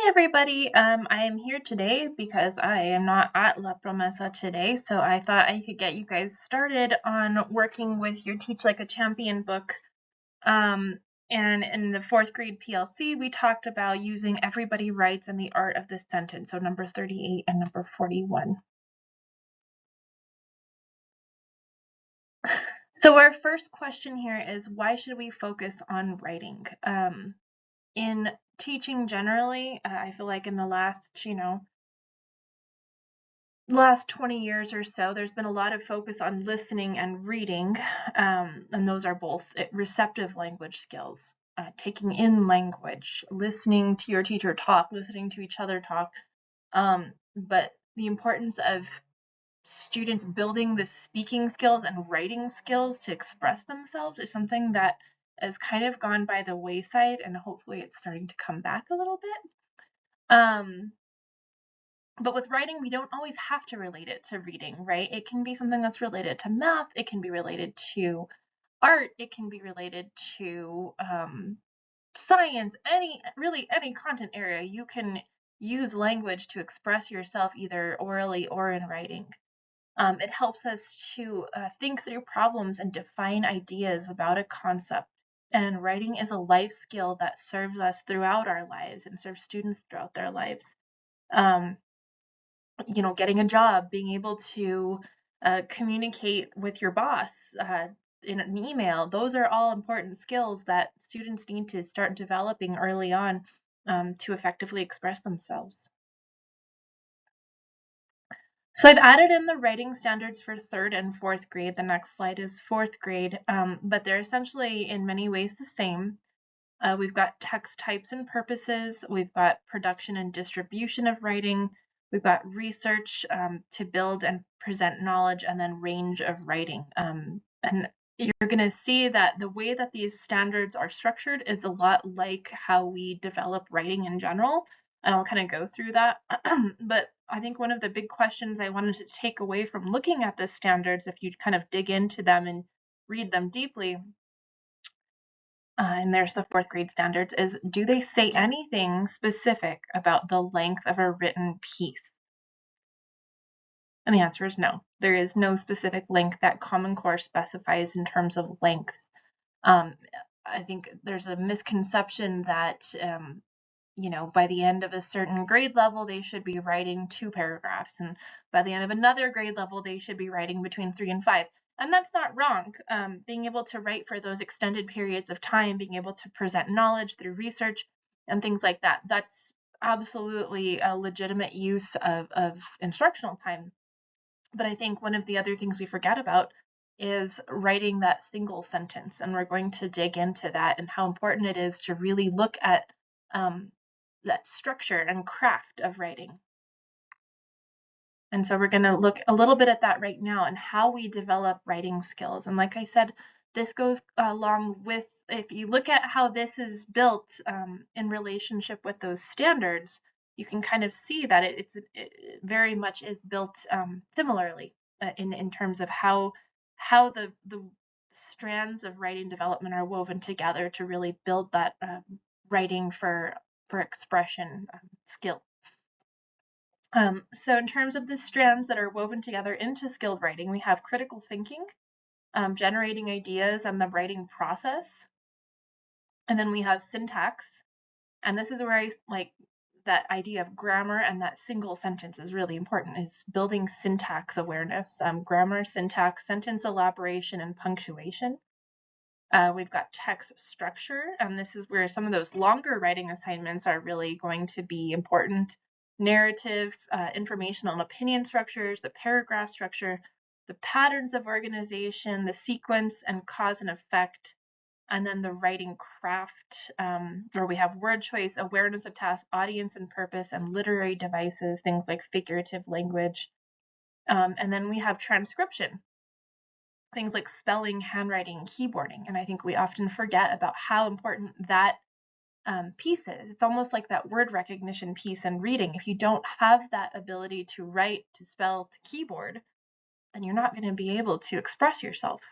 Everybody, I am here today because I am not at La Promesa today, so I thought I could get you guys started on working with your Teach Like a Champion book. And in the 4th grade PLC, we talked about using everybody writes and the art of this sentence, so number 38 and number 41. So our first question here is, why should we focus on writing? In teaching generally, I feel like in the last 20 years or so, there's been a lot of focus on listening and reading, and those are both receptive language skills, taking in language, listening to your teacher talk, listening to each other talk. But the importance of students building the speaking skills and writing skills to express themselves is something that has kind of gone by the wayside, and hopefully it's starting to come back a little bit. But with writing, we don't always have to relate it to reading, right? It can be something that's related to math. It can be related to art. It can be related to science, really any content area. You can use language to express yourself either orally or in writing. It helps us to think through problems and define ideas about a concept. And writing is a life skill that serves us throughout our lives and serves students throughout their lives. Getting a job, being able to communicate with your boss in an email, those are all important skills that students need to start developing early on to effectively express themselves. So I've added in the writing standards for 3rd and 4th grade. The next slide is 4th grade, but they're essentially in many ways the same. We've got text types and purposes. We've got production and distribution of writing. We've got research to build and present knowledge, and then range of writing. And you're going to see that the way that these standards are structured is a lot like how we develop writing in general. And I'll kind of go through that. But I think one of the big questions I wanted to take away from looking at the standards, if you kind of dig into them and read them deeply, and there's the 4th grade standards, is do they say anything specific about the length of a written piece? And the answer is no. There is no specific length that Common Core specifies in terms of length. I think there's a misconception that by the end of a certain grade level, they should be writing 2 paragraphs, and by the end of another grade level, they should be writing between 3 and 5. And that's not wrong. Being able to write for those extended periods of time, being able to present knowledge through research and things like that, that's absolutely a legitimate use of instructional time. But I think one of the other things we forget about is writing that single sentence. And we're going to dig into that and how important it is to really look at that structure and craft of writing. And so we're going to look a little bit at that right now and how we develop writing skills. And like I said, this goes along with, if you look at how this is built in relationship with those standards, you can kind of see that it very much is built similarly in terms of how the strands of writing development are woven together to really build that writing for expression skill. So in terms of the strands that are woven together into skilled writing, we have critical thinking, generating ideas and the writing process. And then we have syntax. And this is where I like that idea of grammar, and that single sentence is really important. It's building syntax awareness, grammar, syntax, sentence elaboration, and punctuation. We've got text structure, and this is where some of those longer writing assignments are really going to be important. Narrative, informational and opinion structures, the paragraph structure, the patterns of organization, the sequence and cause and effect, and then the writing craft, where we have word choice, awareness of task, audience and purpose, and literary devices, things like figurative language. And then we have transcription, things like spelling, handwriting, keyboarding. And I think we often forget about how important that piece is. It's almost like that word recognition piece in reading. If you don't have that ability to write, to spell, to keyboard, then you're not going to be able to express yourself.